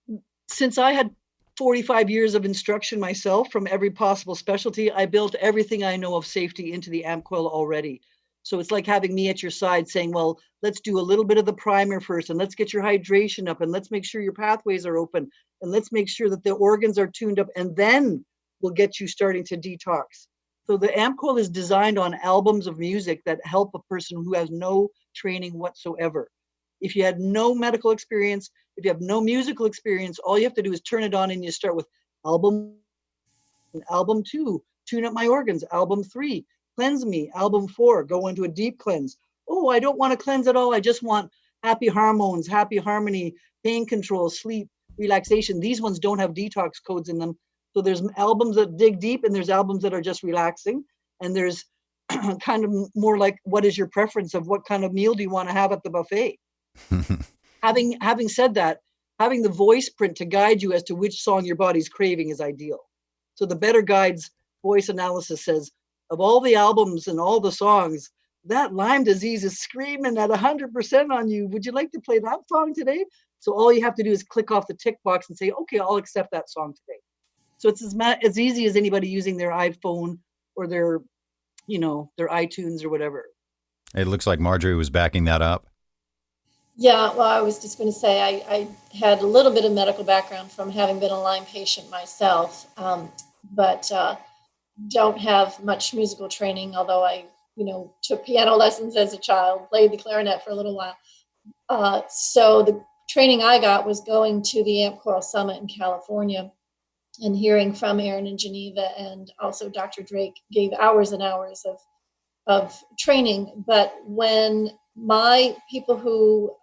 since I had 45 years of instruction myself from every possible specialty, I built everything I know of safety into the AmpCoil already. So it's like having me at your side saying, well, let's do a little bit of the primer first, and let's get your hydration up, and let's make sure your pathways are open, and let's make sure that the organs are tuned up, and then we'll get you starting to detox. So the AmpCoil is designed on albums of music that help a person who has no training whatsoever. If you had no medical experience, if you have no musical experience, all you have to do is turn it on, and you start with album 2, tune up my organs, album 3, cleanse me, album 4, go into a deep cleanse. Oh, I don't want to cleanse at all. I just want happy hormones, happy harmony, pain control, sleep, relaxation. These ones don't have detox codes in them. So there's albums that dig deep, and there's albums that are just relaxing. And there's kind of more like, what is your preference of what kind of meal do you want to have at the buffet? Having said that, having the voice print to guide you as to which song your body's craving is ideal. So the Better Guide's voice analysis says, of all the albums and all the songs, that Lyme disease is screaming at 100% on you. Would you like to play that song today? So all you have to do is click off the tick box and say, okay, I'll accept that song today. So it's as easy as anybody using their iPhone or their iTunes or whatever.
It looks like Marjorie was backing that up.
Yeah, well, I was just going to say I had a little bit of medical background from having been a Lyme patient myself, but don't have much musical training, although I, took piano lessons as a child, played the clarinet for a little while. So the training I got was going to the AmpCoil Summit in California and hearing from Aaron in Geneva, and also Dr. Drake gave hours and hours of training. But when my people who,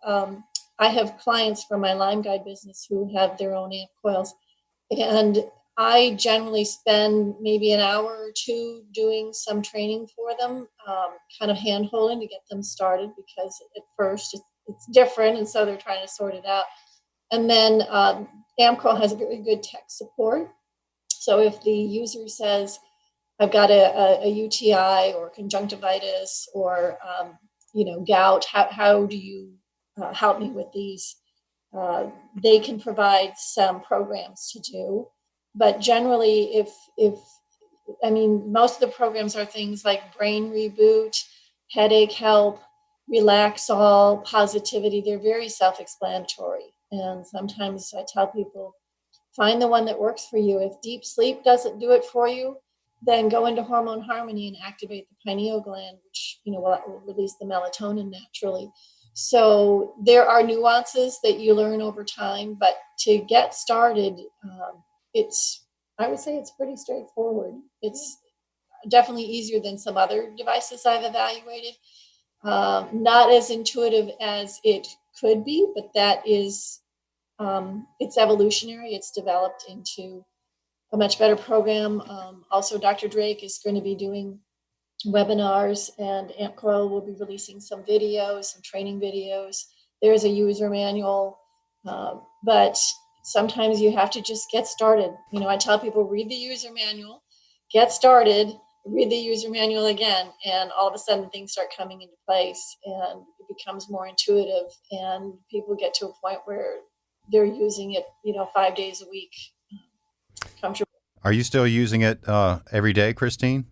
I have clients from my LymeGuide business who have their own amp coils, and I generally spend maybe an hour or two doing some training for them, kind of hand holding to get them started, because at first it's different, and so they're trying to sort it out. And then AmpCoil has very good tech support. So if the user says, I've got a UTI or conjunctivitis or gout, how do you help me with these? They can provide some programs to do. But generally, most of the programs are things like brain reboot, headache help, relax all, positivity. They're very self-explanatory. And sometimes I tell people, find the one that works for you. If deep sleep doesn't do it for you, then go into hormone harmony and activate the pineal gland, which will release the melatonin naturally. So there are nuances that you learn over time, but to get started, I would say it's pretty straightforward. It's definitely easier than some other devices I've evaluated. Not as intuitive as it could be, but that is, it's evolutionary. It's developed into a much better program. Also, Dr. Drake is going to be doing webinars, and AmpCoil will be releasing some videos, some training videos. There's a user manual, but sometimes you have to just get started. I tell people, read the user manual, get started, read the user manual again, and all of a sudden things start coming into place, and it becomes more intuitive, and people get to a point where they're using it, 5 days a week. Comfortable.
Are you still using it every day, Christine?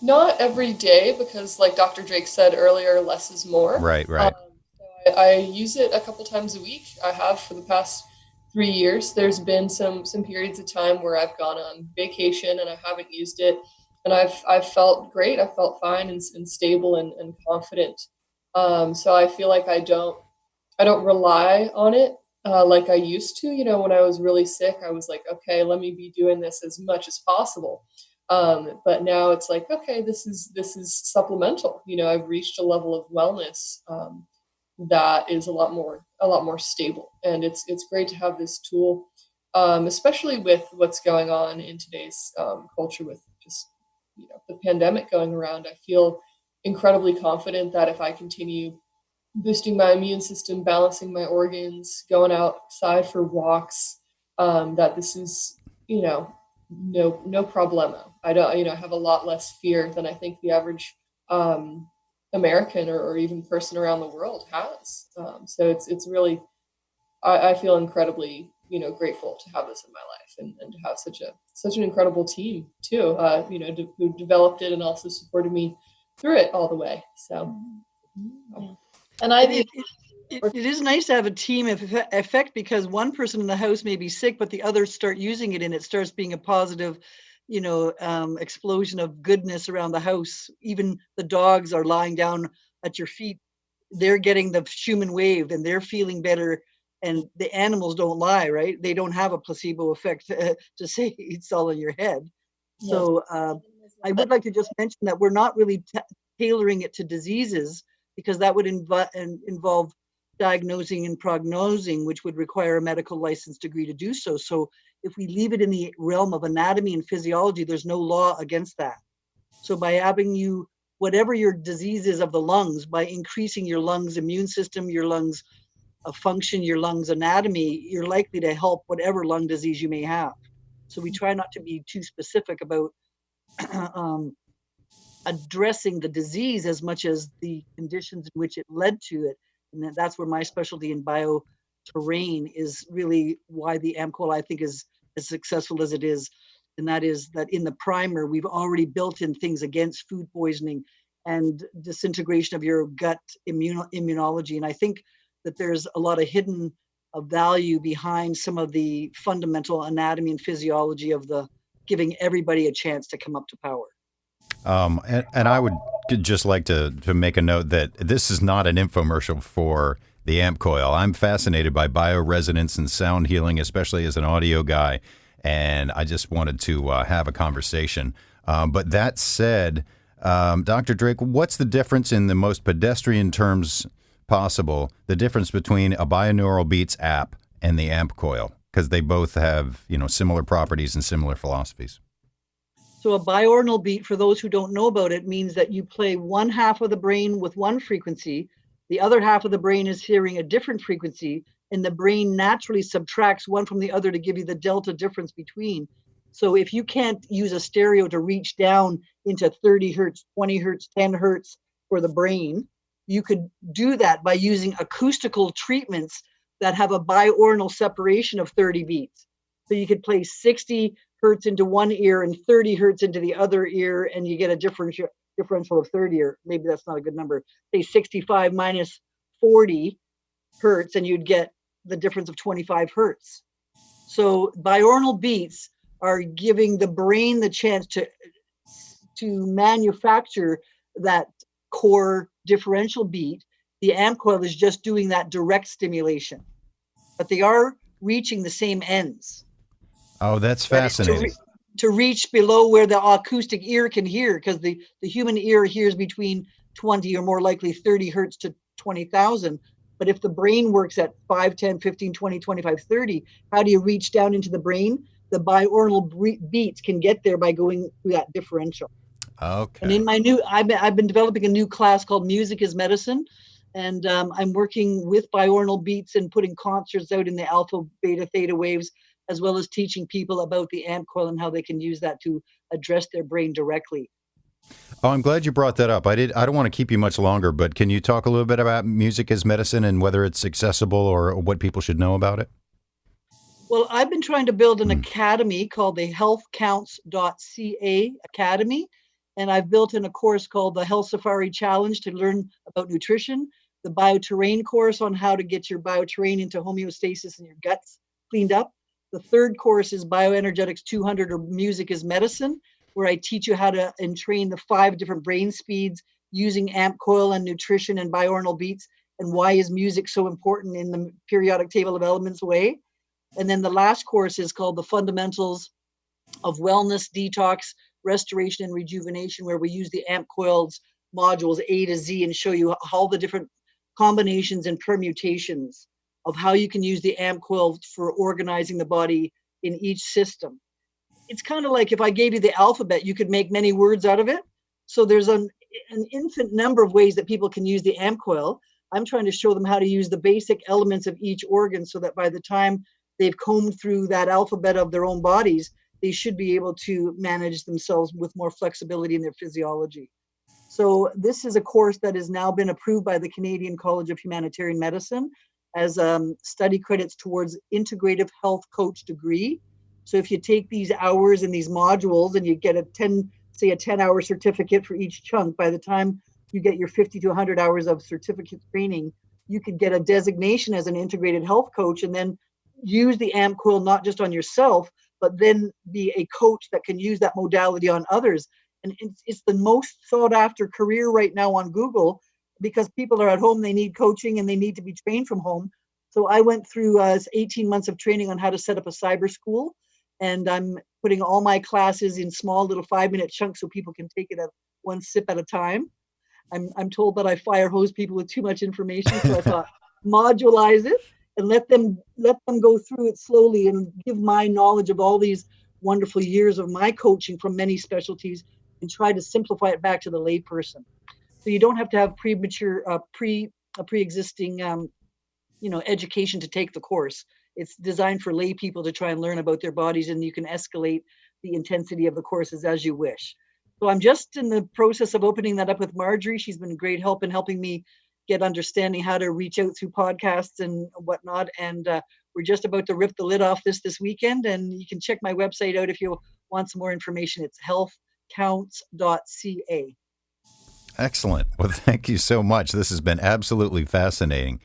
Not every day, because like Dr. Drake said earlier, less is more.
Right.
So I use it a couple times a week. I have for the past 3 years. There's been some periods of time where I've gone on vacation and I haven't used it, and I've felt great. I felt fine and stable and confident. So I feel like I don't rely on it like I used to. When I was really sick, I was like, okay, let me be doing this as much as possible. But now it's like, okay, this is supplemental. I've reached a level of wellness that is a lot more stable, and it's great to have this tool, especially with what's going on in today's culture with just the pandemic going around. I feel incredibly confident that if I continue boosting my immune system, balancing my organs, going outside for walks, that this is no problemo. I don't have a lot less fear than I think the average American or even person around the world has. So it's really, I feel incredibly grateful to have this in my life, and to have such an incredible team too, who developed it and also supported me through it all the way. So,
and
it is nice to have a team effect, because one person in the house may be sick, but the others start using it, and it starts being a positive, explosion of goodness around the house. Even the dogs are lying down at your feet. They're getting the Schumann wave and they're feeling better. And the animals don't lie, right? They don't have a placebo effect to say it's all in your head. Yes. So I would like to just mention that we're not really tailoring it to diseases, because that would involve diagnosing and prognosing, which would require a medical license degree to do so. So if we leave it in the realm of anatomy and physiology, there's no law against that. So by having you, whatever your disease is of the lungs, by increasing your lungs immune system, your lungs function, your lungs anatomy, you're likely to help whatever lung disease you may have. So we try not to be too specific about addressing the disease as much as the conditions in which it led to it. And that's where my specialty in bioterrain is really why the AmpCoil, I think, is as successful as it is. And that is that in the primer, we've already built in things against food poisoning and disintegration of your gut immunology. And I think that there's a lot of hidden value behind some of the fundamental anatomy and physiology of the giving everybody a chance to come up to power.
And I would just like to make a note that this is not an infomercial for the AmpCoil. I'm fascinated by bioresonance and sound healing, especially as an audio guy. and I just wanted to have a conversation. But that said, Dr. Drake, what's the difference in the most pedestrian terms possible, the difference between a binaural beats app and the AmpCoil? Because they both have, similar properties and similar philosophies.
So a binaural beat, for those who don't know about it, means that you play one half of the brain with one frequency, the other half of the brain is hearing a different frequency, and the brain naturally subtracts one from the other to give you the delta difference between. So if you can't use a stereo to reach down into 30 hertz, 20 hertz, 10 hertz for the brain, you could do that by using acoustical treatments that have a binaural separation of 30 beats. So you could play 60 hertz into one ear and 30 hertz into the other ear, and you get a differential of 30, or maybe that's not a good number. Say 65 minus 40 hertz, and you'd get the difference of 25 hertz. So binaural beats are giving the brain the chance to manufacture that core differential beat. The AmpCoil is just doing that direct stimulation, but they are reaching the same ends.
Oh, that's fascinating.
To reach below where the acoustic ear can hear, because the human ear hears between 20 or more likely 30 hertz to 20,000. But if the brain works at 5, 10, 15, 20, 25, 30, how do you reach down into the brain? The binaural beats can get there by going through that differential.
Okay.
And in my I've been developing a new class called Music is Medicine. And I'm working with binaural beats and putting concerts out in the alpha, beta, theta waves, as well as teaching people about the AmpCoil and how they can use that to address their brain directly.
Oh, I'm glad you brought that up. I don't want to keep you much longer, but can you talk a little bit about Music as Medicine and whether it's accessible or what people should know about it?
Well, I've been trying to build an academy called the healthcounts.ca Academy. And I've built in a course called the Health Safari Challenge to learn about nutrition, the bioterrain course on how to get your bioterrain into homeostasis and your guts cleaned up. The third course is Bioenergetics 200, or Music is Medicine, where I teach you how to entrain the 5 different brain speeds using AmpCoil and nutrition and binaural beats, and why is music so important in the periodic table of elements way. And then the last course is called the Fundamentals of Wellness, Detox, Restoration, and Rejuvenation, where we use the AmpCoil's modules A to Z and show you all the different combinations and permutations of how you can use the AmpCoil for organizing the body in each system. It's kind of like if I gave you the alphabet, you could make many words out of it. So there's an infinite number of ways that people can use the AmpCoil. I'm trying to show them how to use the basic elements of each organ so that by the time they've combed through that alphabet of their own bodies, they should be able to manage themselves with more flexibility in their physiology. So this is a course that has now been approved by the Canadian College of Humanitarian Medicine as study credits towards integrative health coach degree. So if you take these hours in these modules and you get a 10-hour certificate for each chunk, by the time you get your 50 to 100 hours of certificate training, you could get a designation as an integrated health coach and then use the AmpCoil not just on yourself, but then be a coach that can use that modality on others. And it's the most sought after career right now on Google, because people are at home, they need coaching and they need to be trained from home. So I went through 18 months of training on how to set up a cyber school. And I'm putting all my classes in small little 5-minute chunks so people can take it at one sip at a time. I'm told that I fire hose people with too much information. So I thought modularize it and let them go through it slowly and give my knowledge of all these wonderful years of my coaching from many specialties and try to simplify it back to the lay person. So you don't have to have pre-existing education to take the course. It's designed for lay people to try and learn about their bodies, and you can escalate the intensity of the courses as you wish. So I'm just in the process of opening that up with Marjorie. She's been a great help in helping me get understanding how to reach out through podcasts and whatnot. And we're just about to rip the lid off this weekend. And you can check my website out if you want some more information. It's healthcounts.ca.
Excellent. Well, thank you so much. This has been absolutely fascinating.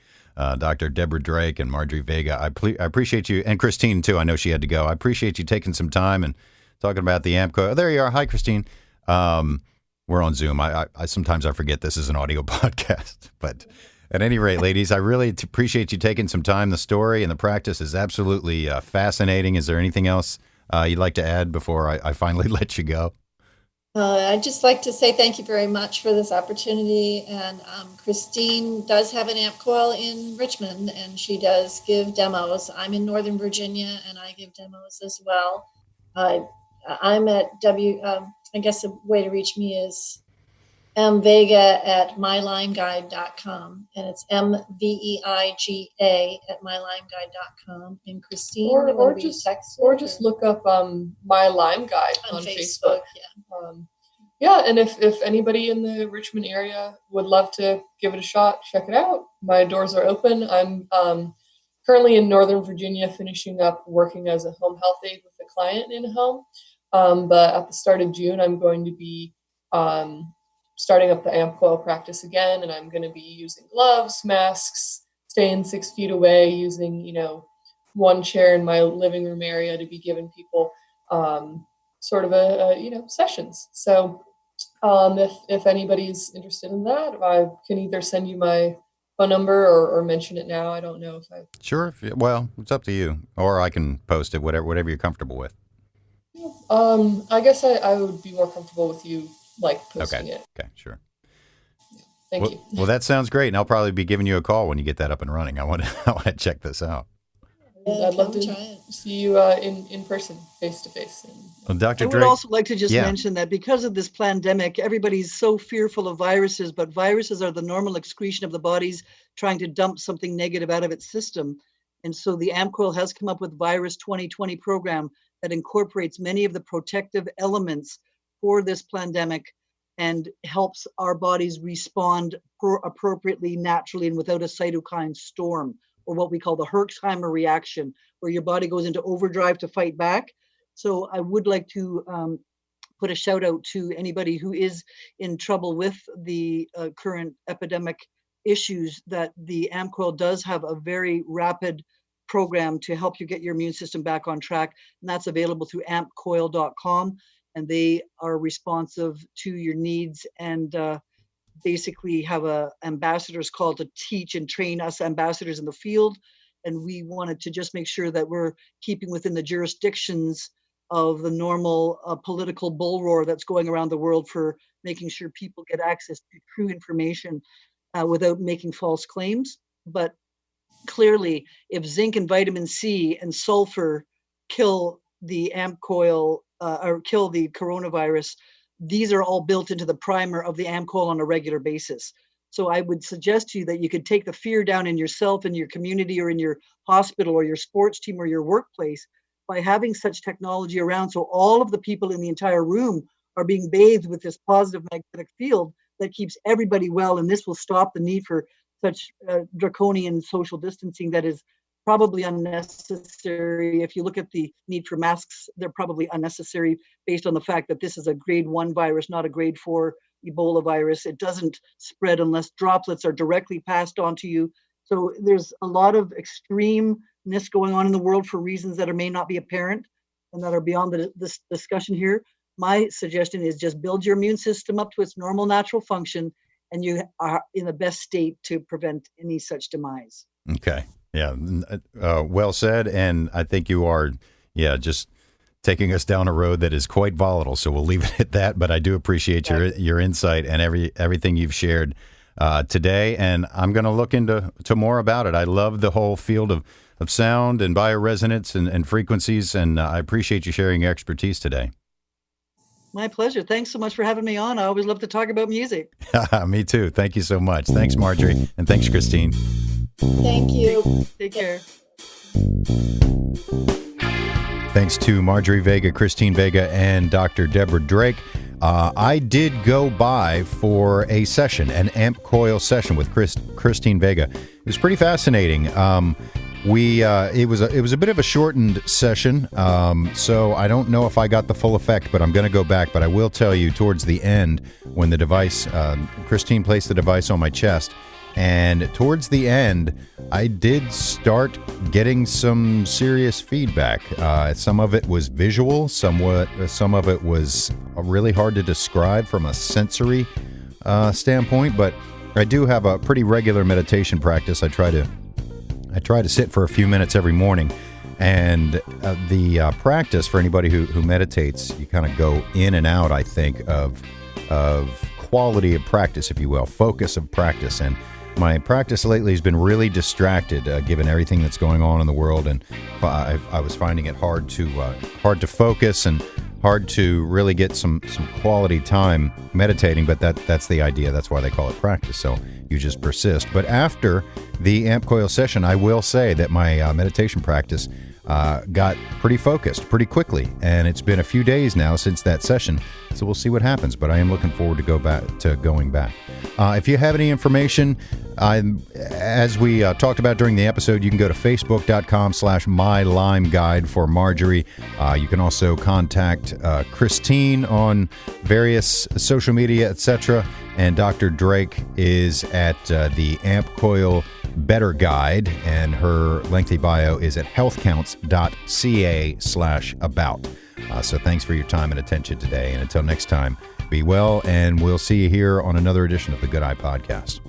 Dr. Deborah Drake and Marjorie Veiga, I appreciate you, and Christine too. I know she had to go. I appreciate you taking some time and talking about the AmpCoil. Oh, there you are. Hi, Christine. We're on Zoom. I sometimes I forget this is an audio podcast, but at any rate, ladies, I really appreciate you taking some time. The story and the practice is absolutely fascinating. Is there anything else you'd like to add before I finally let you go?
I'd just like to say thank you very much for this opportunity. And Christine does have an AmpCoil in Richmond, and she does give demos. I'm in Northern Virginia, and I give demos as well. I'm at I guess the way to reach me is Veiga at MyLymeGuide.com, and it's MVEIGA at MyLymeGuide.com. And Christine,
or just look up My Lyme Guide on Facebook. Yeah, and if anybody in the Richmond area would love to give it a shot, check it out. My doors are open. I'm currently in Northern Virginia, finishing up working as a home health aide with a client in a home. But at the start of June, I'm going to be starting up the AmpCoil practice again, and I'm going to be using gloves, masks, staying 6 feet away, using one chair in my living room area to be giving people sort of sessions. So if anybody's interested in that, I can either send you my phone number or mention it now. I don't know if I...
Sure. Well, it's up to you. Or I can post it, whatever you're comfortable with.
I guess I would be more comfortable with you posting it.
Okay, sure.
Thank you.
Well, that sounds great. And I'll probably be giving you a call when you get that up and running. I want to check this out.
I'd love to see you in person, face to face.
Well, Dr.
I would
Drake,
also like to just mention that because of this pandemic, everybody's so fearful of viruses, but viruses are the normal excretion of the body's trying to dump something negative out of its system. And so the AmpCoil has come up with Virus 2020 program that incorporates many of the protective elements for this pandemic and helps our bodies respond appropriately, naturally, and without a cytokine storm, or what we call the Herxheimer reaction, where your body goes into overdrive to fight back. So I would like to put a shout out to anybody who is in trouble with the current epidemic issues, that the AmpCoil does have a very rapid program to help you get your immune system back on track. And that's available through ampcoil.com. And they are responsive to your needs and basically have a ambassadors call to teach and train us ambassadors in the field. And we wanted to just make sure that we're keeping within the jurisdictions of the normal political bull roar that's going around the world for making sure people get access to true information without making false claims. But clearly, if zinc and vitamin C and sulfur kill the AmpCoil or kill the coronavirus, these are all built into the primer of the AmpCoil on a regular basis. So I would suggest to you that you could take the fear down in yourself, in your community, or in your hospital, or your sports team, or your workplace by having such technology around. So all of the people in the entire room are being bathed with this positive magnetic field that keeps everybody well. And this will stop the need for such draconian social distancing that is probably unnecessary. If you look at the need for masks, they're probably unnecessary based on the fact that this is a grade 1 virus, not a grade 4 Ebola virus. It doesn't spread unless droplets are directly passed on to you. So there's a lot of extremeness going on in the world for reasons that may not be apparent and that are beyond this discussion here. My suggestion is just build your immune system up to its normal natural function, and you are in the best state to prevent any such demise.
Okay. Yeah. Well said. And I think you are, just taking us down a road that is quite volatile. So we'll leave it at that. But I do appreciate your insight and everything you've shared today. And I'm going to look into more about it. I love the whole field of sound and bioresonance and frequencies. And I appreciate you sharing your expertise today.
My pleasure. Thanks so much for having me on. I always love to talk about music.
Me too. Thank you so much. Thanks, Marjorie. And thanks, Christine.
Thank you.
Take care.
Thanks to Marjorie Veiga, Christine Veiga, and Dr. Deborah Drake. I did go by for a session, an AmpCoil session with Christine Veiga. It was pretty fascinating. It was a bit of a shortened session, so I don't know if I got the full effect, but I'm going to go back. But I will tell you, towards the end, when the device, Christine placed the device on my chest, and towards the end, I did start getting some serious feedback. Some of it was visual, some of it was really hard to describe from a sensory standpoint. But I do have a pretty regular meditation practice. I try to sit for a few minutes every morning, And the practice for anybody who meditates, you kind of go in and out, I think, of quality of practice, if you will, focus of practice. And my practice lately has been really distracted, given everything that's going on in the world, and I was finding it hard to focus and hard to really get some quality time meditating. But that's the idea. That's why they call it practice. So you just persist. But after the AmpCoil session, I will say that my meditation practice got pretty focused pretty quickly, and it's been a few days now since that session, so we'll see what happens. But I am looking forward to going back. If you have any information, as we talked about during the episode, you can go to facebook.com/MyLymeGuide for Marjorie. You can also contact Christine on various social media, etc. And Dr. Drake is at the AmpCoil Better Guide, and her lengthy bio is at healthcounts.ca/about. So thanks for your time and attention today. And until next time, be well, and we'll see you here on another edition of the Good Eye Podcast.